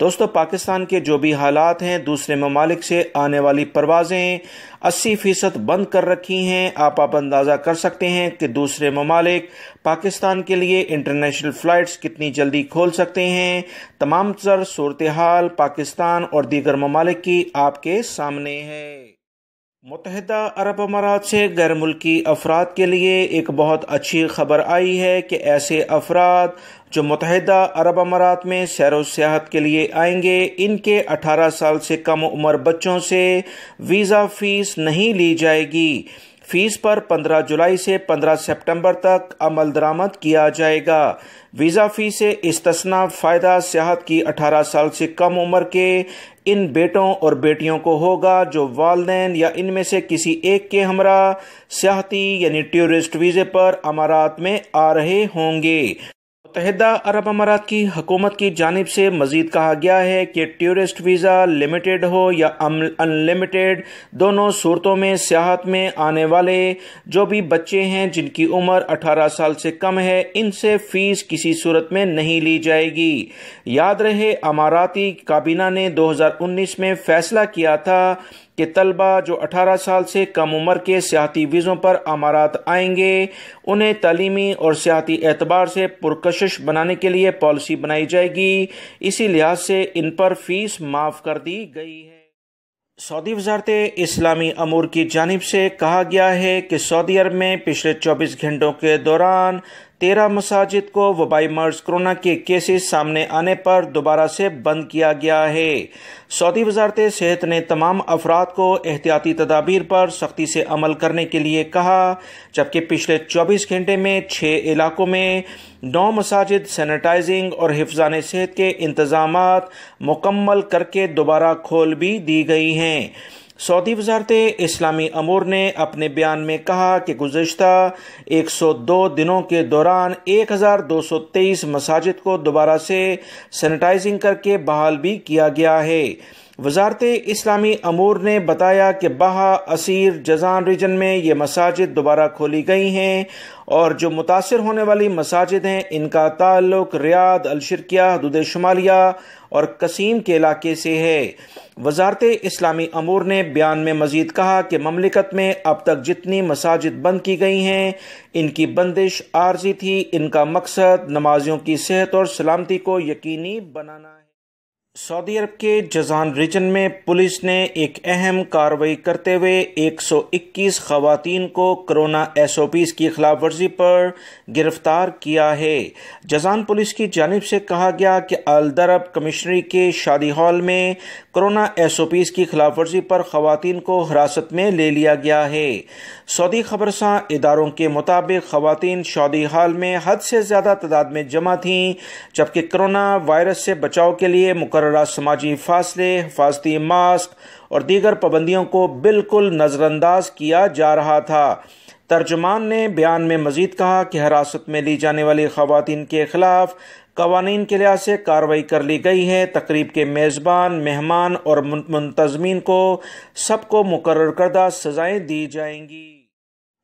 دوستو، پاکستان کے جو بھی حالات ہیں، دوسرے ممالک سے آنے والی پروازیں 80% بند کر رکھی ہیں۔ آپ اندازہ کر سکتے ہیں کہ دوسرے ممالک پاکستان کے لیے انٹرنیشنل فلائٹس کتنی جلدی کھول سکتے ہیں۔ تمام تر صورتحال پاکستان اور دیگر ممالک کی آپ کے سامنے ہے۔ متحدہ عرب امارات سے غیر ملکی افراد کے لیے ایک بہت اچھی خبر آئی ہے کہ ایسے افراد جو متحدہ عرب امارات میں سیر و سیاحت کے لیے آئیں گے، ان کے 18 سال سے کم عمر بچوں سے ویزا فیس نہیں لی جائے گی۔ فیس پر 15 جولائی سے 15 سپٹمبر تک عمل درآمد کیا جائے گا۔ ویزا فی سے استثناء فائدہ سیاحت کی 18 سال سے کم عمر کے ان بیٹوں اور بیٹیوں کو ہوگا جو والدین یا ان میں سے کسی ایک کے ہمراہ سیاحتی یعنی ٹورسٹ ویزے پر امارات میں آ رہے ہوں گے۔ متحدہ عرب امارات کی حکومت کی جانب سے مزید کہا گیا ہے کہ ٹورسٹ ویزا لمیٹڈ ہو یا ان لمیٹڈ، دونوں صورتوں میں سیاحت میں آنے والے جو بھی بچے ہیں جن کی عمر 18 سال سے کم ہے، ان سے فیس کسی صورت میں نہیں لی جائے گی۔ یاد رہے، اماراتی کابینہ نے 2019 میں فیصلہ کیا تھا کہ طلبہ جو 18 سال سے کم عمر کے سیاحتی ویزوں پر امارات آئیں گے، انہیں تعلیمی اور سیاحتی اعتبار سے پرکشش بنانے کے لیے پالیسی بنائی جائے گی۔ اسی لحاظ سے ان پر فیس معاف کر دی گئی ہے۔ سعودی وزارت اسلامی امور کی جانب سے کہا گیا ہے کہ سعودی عرب میں پچھلے 24 گھنٹوں کے دوران 13 مساجد کو وبائی مرض کرونا کے کیسز سامنے آنے پر دوبارہ سے بند کیا گیا ہے۔ سعودی وزارت صحت نے تمام افراد کو احتیاطی تدابیر پر سختی سے عمل کرنے کے لیے کہا، جبکہ پچھلے 24 گھنٹے میں 6 علاقوں میں 9 مساجد سینیٹائزنگ اور حفظان صحت کے انتظامات مکمل کر کے دوبارہ کھول بھی دی گئی ہیں۔ سعودی وزارت اسلامی امور نے اپنے بیان میں کہا کہ گزشتہ 102 دنوں کے دوران 1223 مساجد کو دوبارہ سے سینیٹائزنگ کر کے بحال بھی کیا گیا ہے۔ وزارت اسلامی امور نے بتایا کہ بہا، اسیر، جازان ریجن میں یہ مساجد دوبارہ کھولی گئی ہیں اور جو متاثر ہونے والی مساجد ہیں ان کا تعلق ریاض، الشرقیہ، حدود شمالیہ اور قصیم کے علاقے سے ہے۔ وزارت اسلامی امور نے بیان میں مزید کہا کہ مملکت میں اب تک جتنی مساجد بند کی گئی ہیں ان کی بندش عارضی تھی، ان کا مقصد نمازیوں کی صحت اور سلامتی کو یقینی بنانا ہے۔ سعودی عرب کے جازان ریجن میں پولیس نے ایک اہم کارروائی کرتے ہوئے 121 خواتین کو کرونا SOPs کی خلاف ورزی پر گرفتار کیا ہے۔ جازان پولیس کی جانب سے کہا گیا کہ الدرب کمشنری کے شادی ہال میں کرونا SOPs کی خلاف ورزی پر خواتین کو حراست میں لے لیا گیا ہے۔ سعودی خبرساں اداروں کے مطابق خواتین شادی ہال میں حد سے زیادہ تعداد میں جمع تھیں، جبکہ کرونا وائرس سے بچاؤ کے لیے مقررہ سماجی فاصلے، حفاظتی ماسک اور دیگر پابندیوں کو بالکل نظر انداز کیا جا رہا تھا۔ ترجمان نے بیان میں مزید کہا کہ حراست میں لی جانے والی خواتین کے خلاف قوانین کے لحاظ سے کارروائی کر لی گئی ہے۔ تقریب کے میزبان، مہمان اور منتظمین کو سب کو مقرر کردہ سزائیں دی جائیں گی۔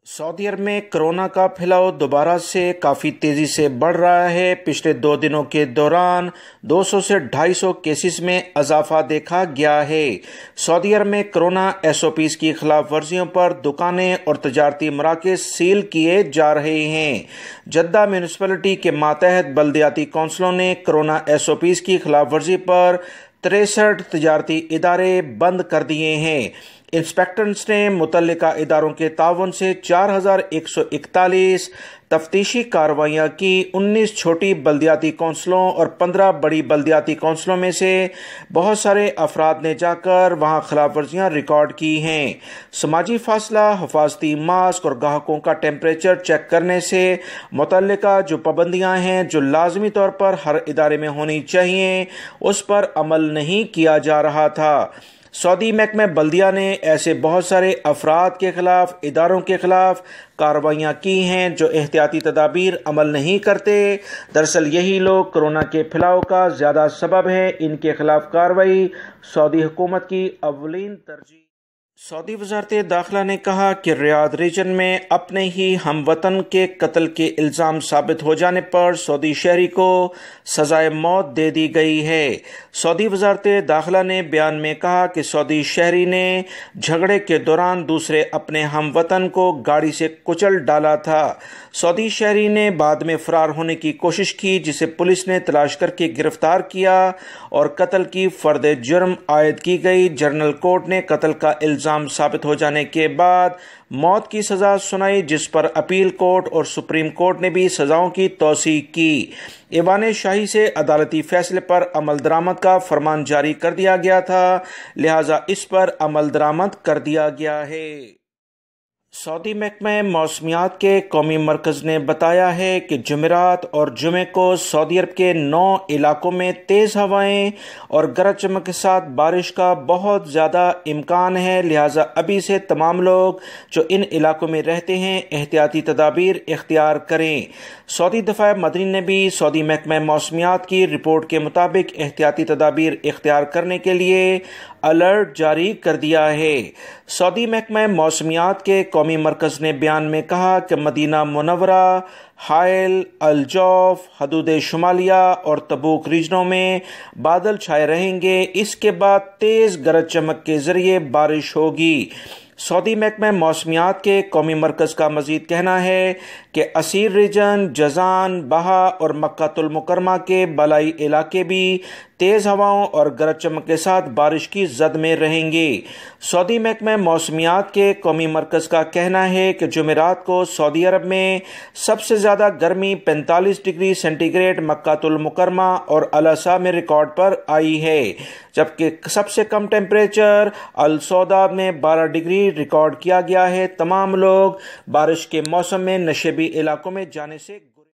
سعودی عرب میں کرونا کا پھیلاؤ دوبارہ سے کافی تیزی سے بڑھ رہا ہے۔ پچھلے 2 دنوں کے دوران 200 سے 250 کیسز میں اضافہ دیکھا گیا ہے۔ سعودی عرب میں کرونا SOPs کی خلاف ورزیوں پر دکانیں اور تجارتی مراکز سیل کیے جا رہے ہیں۔ جدہ میونسپلٹی کے ماتحت بلدیاتی کونسلوں نے کرونا SOPs کی خلاف ورزی پر 63 تجارتی ادارے بند کر دیے ہیں۔ انسپیکٹرز نے متعلقہ اداروں کے تعاون سے 4141 تفتیشی کارروائیاں کی۔ 19 چھوٹی بلدیاتی کونسلوں اور 15 بڑی بلدیاتی کونسلوں میں سے بہت سارے افراد نے جا کر وہاں خلاف ورزیاں ریکارڈ کی ہیں۔ سماجی فاصلہ، حفاظتی ماسک اور گاہکوں کا ٹیمپریچر چیک کرنے سے متعلقہ جو پابندیاں ہیں جو لازمی طور پر ہر ادارے میں ہونی چاہیے، اس پر عمل نہیں کیا جا رہا تھا۔ سعودی محکمہ بلدیہ نے ایسے بہت سارے افراد کے خلاف، اداروں کے خلاف کارروائیاں کی ہیں جو احتیاطی تدابیر عمل نہیں کرتے۔ دراصل یہی لوگ کرونا کے پھیلاؤ کا زیادہ سبب ہیں۔ ان کے خلاف کارروائی سعودی حکومت کی اولین ترجیح۔ سعودی وزارت داخلہ نے کہا کہ ریاض ریجن میں اپنے ہی ہم وطن کے قتل کے الزام ثابت ہو جانے پر سعودی شہری کو سزائے موت دے دی گئی ہے۔ سعودی وزارت داخلہ نے بیان میں کہا کہ سعودی شہری نے جھگڑے کے دوران دوسرے اپنے ہم وطن کو گاڑی سے کچل ڈالا تھا۔ سعودی شہری نے بعد میں فرار ہونے کی کوشش کی، جسے پولیس نے تلاش کر کے گرفتار کیا اور قتل کی فرد جرم عائد کی گئی۔ جنرل کورٹ نے قتل کا الزام ثابت ہو جانے کے بعد موت کی سزا سنائی، جس پر اپیل کورٹ اور سپریم کورٹ نے بھی سزاؤں کی توثیق کی۔ ایوان شاہی سے عدالتی فیصلے پر عمل درآمد کا فرمان جاری کر دیا گیا تھا، لہذا اس پر عمل درآمد کر دیا گیا ہے۔ سعودی محکمہ موسمیات کے قومی مرکز نے بتایا ہے کہ جمعرات اور جمعے کو سعودی عرب کے 9 علاقوں میں تیز ہوائیں اور گرج چمک کے ساتھ بارش کا بہت زیادہ امکان ہے، لہٰذا ابھی سے تمام لوگ جو ان علاقوں میں رہتے ہیں احتیاطی تدابیر اختیار کریں۔ سعودی دفاع مدنی نے بھی سعودی محکمہ موسمیات کی رپورٹ کے مطابق احتیاطی تدابیر اختیار کرنے کے لیے الرٹ جاری کر دیا ہے۔ سعودی محکمہ موسمیات کے قومی مرکز نے بیان میں کہا کہ مدینہ منورہ، حائل، الجوف، حدود شمالیہ اور تبوک ریجنوں میں بادل چھائے رہیں گے، اس کے بعد تیز گرج چمک کے ذریعے بارش ہوگی۔ سعودی محکمہ موسمیات کے قومی مرکز کا مزید کہنا ہے کہ اسیر ریجن، جازان، بہا اور مکہ المکرمہ کے بالائی علاقے بھی تیز ہواؤں اور گرج چمک کے ساتھ بارش کی زد میں رہیں گے۔ سعودی محکمہ موسمیات کے قومی مرکز کا کہنا ہے کہ جمعرات کو سعودی عرب میں سب سے زیادہ گرمی 45 ڈگری سینٹی گریڈ مکہ المکرمہ اور الاسا میں ریکارڈ پر آئی ہے، جبکہ سب سے کم ٹیمپریچر السعودہ میں 12 ڈگری ریکارڈ کیا گیا ہے۔ تمام لوگ بارش کے موسم میں نشیبی علاقوں میں جانے سے